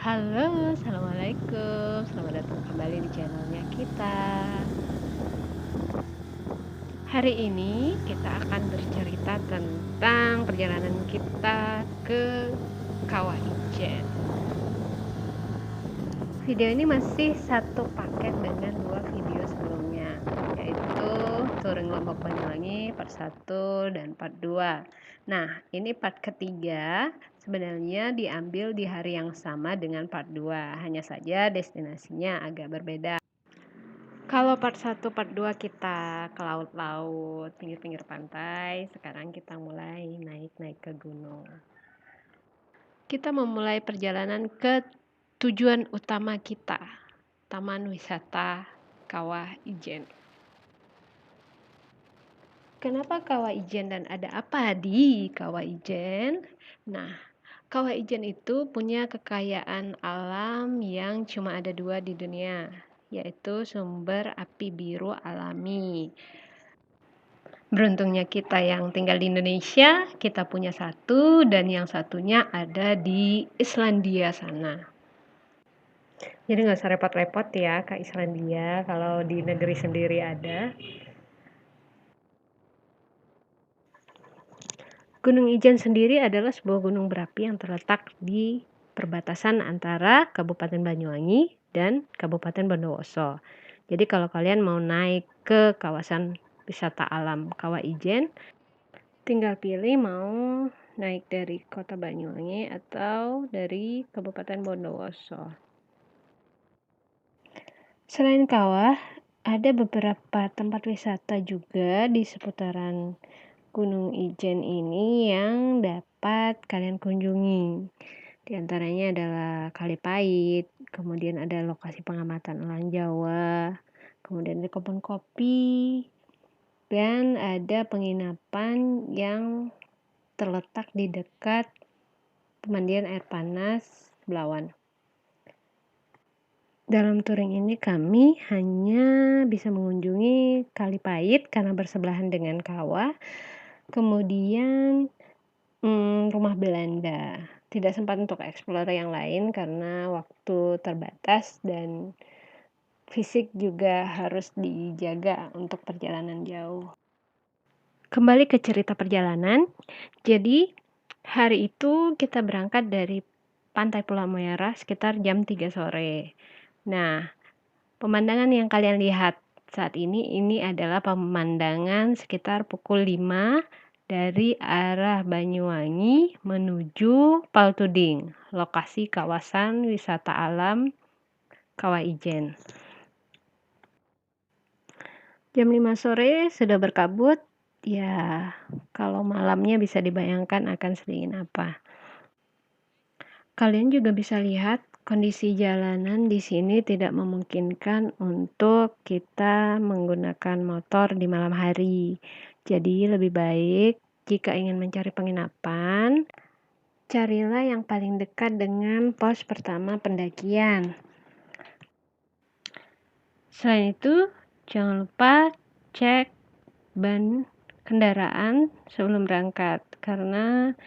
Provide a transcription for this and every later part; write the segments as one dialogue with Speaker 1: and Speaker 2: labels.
Speaker 1: Halo, assalamualaikum. Selamat datang kembali di channelnya kita. Hari ini kita akan bercerita tentang perjalanan kita ke Kawah Ijen. Video ini masih satu paket dengan dua video sebelumnya, yaitu touring Lombok Banyuwangi part 1 dan part 2. Nah, ini part ketiga sebenarnya diambil di hari yang sama dengan part 2, hanya saja destinasinya agak berbeda. Kalau part 1, part 2 kita ke laut-laut, pinggir-pinggir pantai, sekarang kita mulai naik-naik ke gunung. Kita memulai perjalanan ke tujuan utama kita, Taman Wisata Kawah Ijen. Kenapa Kawah Ijen dan ada apa di Kawah Ijen? Nah, Kawah Ijen itu punya kekayaan alam yang cuma ada 2 di dunia, yaitu sumber api biru alami. Beruntungnya kita yang tinggal di Indonesia, kita punya satu dan yang satunya ada di Islandia sana. Jadi nggak usah repot-repot ya ke Islandia kalau di negeri sendiri ada. Gunung Ijen sendiri adalah sebuah gunung berapi yang terletak di perbatasan antara Kabupaten Banyuwangi dan Kabupaten Bondowoso. Jadi kalau kalian mau naik ke kawasan wisata alam Kawah Ijen, tinggal pilih mau naik dari Kota Banyuwangi atau dari Kabupaten Bondowoso. Selain kawah, ada beberapa tempat wisata juga di seputaran Gunung Ijen ini yang dapat kalian kunjungi. Di antaranya adalah Kali Pait, kemudian ada lokasi pengamatan elang Jawa, kemudian ada kebun kopi, dan ada penginapan yang terletak di dekat pemandian air panas Belawan. Dalam touring ini kami hanya bisa mengunjungi Kali Pait karena bersebelahan dengan kawah, kemudian rumah Belanda. Tidak sempat untuk eksplor yang lain karena waktu terbatas dan fisik juga harus dijaga untuk perjalanan jauh. Kembali ke cerita perjalanan, jadi hari itu kita berangkat dari Pantai Pulau Merah sekitar jam 3 sore. Nah, pemandangan yang kalian lihat saat ini adalah pemandangan sekitar pukul 5 dari arah Banyuwangi menuju Paltuding, lokasi kawasan wisata alam Kawah Ijen. Jam 5 sore sudah berkabut, ya kalau malamnya bisa dibayangkan akan sedingin apa. Kalian juga bisa lihat kondisi jalanan di sini tidak memungkinkan untuk kita menggunakan motor di malam hari. Jadi lebih baik jika ingin mencari penginapan, carilah yang paling dekat dengan pos pertama pendakian. Selain itu, jangan lupa cek ban kendaraan sebelum berangkat karena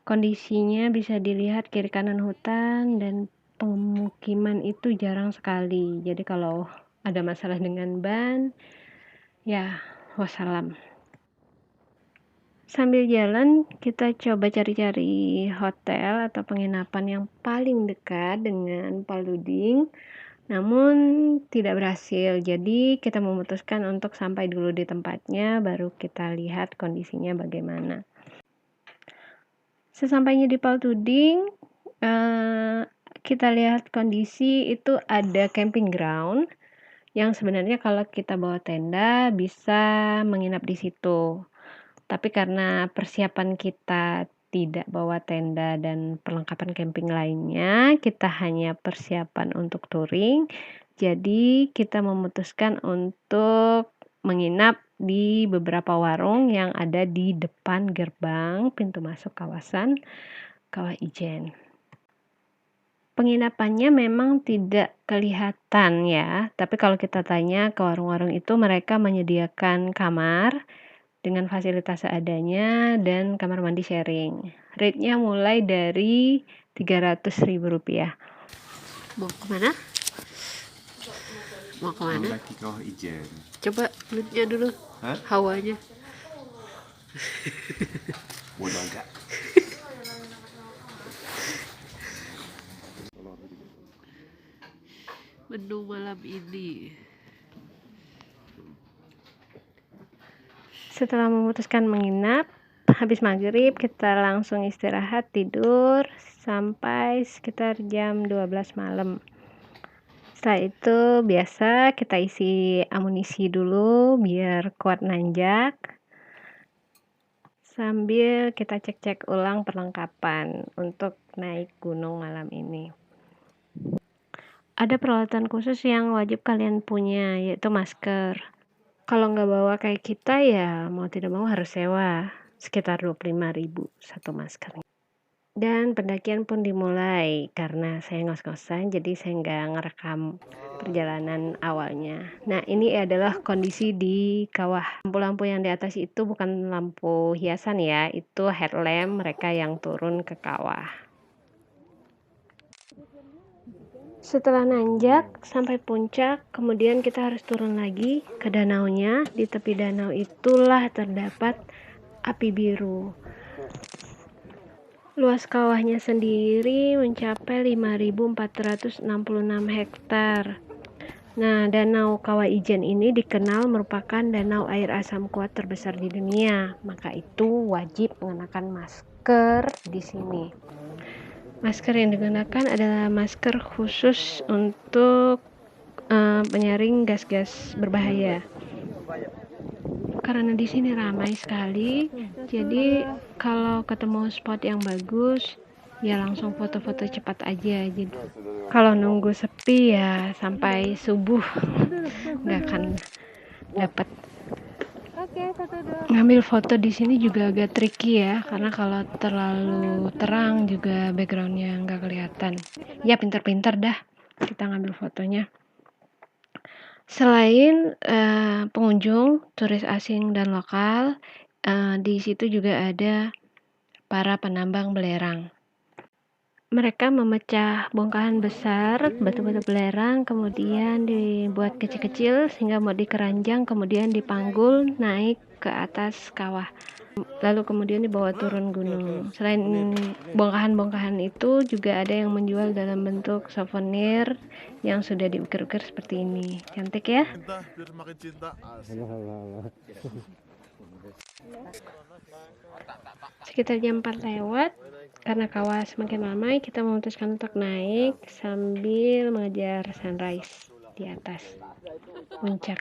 Speaker 1: kondisinya bisa dilihat kiri kanan hutan dan pemukiman itu jarang sekali. Jadi kalau ada masalah dengan ban, ya wassalam. Sambil jalan kita coba cari-cari hotel atau penginapan yang paling dekat dengan Paluding, namun tidak berhasil. Jadi kita memutuskan untuk sampai dulu di tempatnya, baru kita lihat kondisinya bagaimana. Sesampainya di Paltuding, kita lihat kondisi itu ada camping ground yang sebenarnya kalau kita bawa tenda bisa menginap di situ. Tapi karena persiapan kita tidak bawa tenda dan perlengkapan camping lainnya, kita hanya persiapan untuk touring. Jadi kita memutuskan untuk menginap di beberapa warung yang ada di depan gerbang pintu masuk kawasan Kawah Ijen. Penginapannya memang tidak kelihatan ya, tapi kalau kita tanya ke warung-warung itu mereka menyediakan kamar dengan fasilitas seadanya dan kamar mandi sharing. Rate-nya mulai dari Rp300.000.
Speaker 2: Mau kemana? Mau kemana?
Speaker 3: Mendaki Kawah Ijen.
Speaker 2: Coba moodnya dulu.
Speaker 3: Hah?
Speaker 2: Hawanya.
Speaker 3: Bodoh enggak.
Speaker 2: Menu malam ini.
Speaker 1: Setelah memutuskan menginap, habis maghrib kita langsung istirahat tidur sampai sekitar jam 12 malam. Setelah itu biasa kita isi amunisi dulu biar kuat nanjak. Sambil kita cek-cek ulang perlengkapan untuk naik gunung malam ini. Ada peralatan khusus yang wajib kalian punya, yaitu masker. Kalau nggak bawa kayak kita ya mau tidak mau harus sewa, sekitar 25.000 satu maskernya. Dan pendakian pun dimulai, karena saya ngos-ngosan jadi saya nggak ngerekam perjalanan awalnya. Nah, ini adalah kondisi di kawah. Lampu-lampu yang di atas itu bukan lampu hiasan ya, itu headlamp mereka yang turun ke kawah. Setelah nanjak sampai puncak, kemudian kita harus turun lagi ke danaunya. Di tepi danau itulah terdapat api biru. Luas kawahnya sendiri mencapai 5.466 hektar. Nah, Danau Kawah Ijen ini dikenal merupakan danau air asam kuat terbesar di dunia. Maka itu wajib mengenakan masker di sini. Masker yang digunakan adalah masker khusus untuk penyaring gas-gas berbahaya. Karena di sini ramai sekali, jadi kalau ketemu spot yang bagus, ya langsung foto-foto cepat aja. Jadi kalau nunggu sepi ya sampai subuh nggak akan dapat. Ngambil foto di sini juga agak tricky ya, karena kalau terlalu terang juga backgroundnya nggak kelihatan. Ya pinter-pinter dah kita ngambil fotonya. Selain pengunjung, turis asing dan lokal, di situ juga ada para penambang belerang. Mereka memecah bongkahan besar batu-batu belerang, kemudian dibuat kecil-kecil sehingga mau dikeranjang, kemudian dipanggul naik ke atas kawah. Lalu kemudian dibawa turun gunung. Selain bongkahan-bongkahan itu juga ada yang menjual dalam bentuk souvenir yang sudah diukir-ukir seperti ini. Cantik ya? Sekitar jam 4 lewat, karena kawah semakin ramai, kita memutuskan untuk naik sambil mengejar sunrise di atas puncak.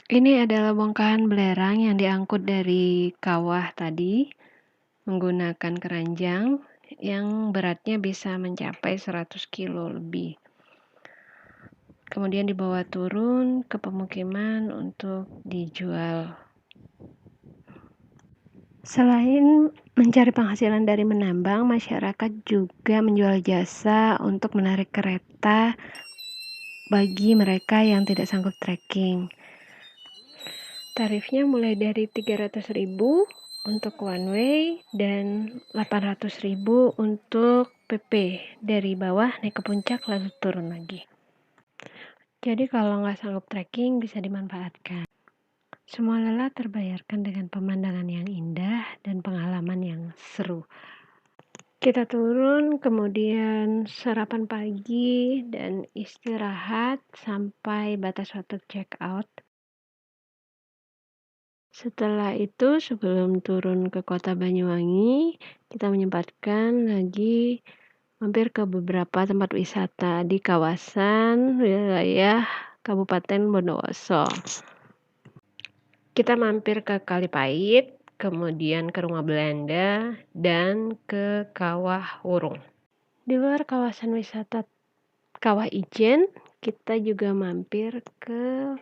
Speaker 1: Ini adalah bongkahan belerang yang diangkut dari kawah tadi menggunakan keranjang yang beratnya bisa mencapai 100 kilo lebih. Kemudian dibawa turun ke pemukiman untuk dijual. Selain mencari penghasilan dari menambang, masyarakat juga menjual jasa untuk menarik kereta bagi mereka yang tidak sanggup trekking. Tarifnya mulai dari 300.000 untuk one way dan 800.000 untuk PP. Dari bawah naik ke puncak lalu turun lagi. Jadi kalau nggak sanggup trekking bisa dimanfaatkan. Semua lelah terbayarkan dengan pemandangan yang indah dan pengalaman yang seru. Kita turun, kemudian sarapan pagi dan istirahat sampai batas waktu check out.
Speaker 2: Setelah itu sebelum turun ke kota Banyuwangi, kita menyempatkan lagi mampir ke beberapa tempat wisata di kawasan wilayah Kabupaten Bondowoso. Kita mampir ke Kalipait, kemudian ke Rumah Belanda, dan ke Kawah Wurung. Di luar kawasan wisata Kawah Ijen, kita juga mampir ke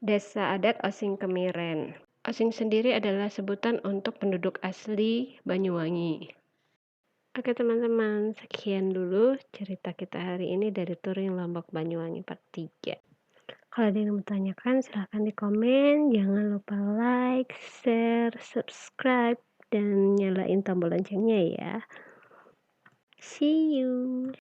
Speaker 2: Desa Adat Osing Kemiren. Osing sendiri adalah sebutan untuk penduduk asli Banyuwangi. Oke teman-teman, sekian dulu cerita kita hari ini dari Touring Lombok Banyuwangi part 3. Kalau ada yang mau tanyakan silahkan di komen. Jangan lupa like, share, subscribe, dan nyalain tombol loncengnya ya. See you.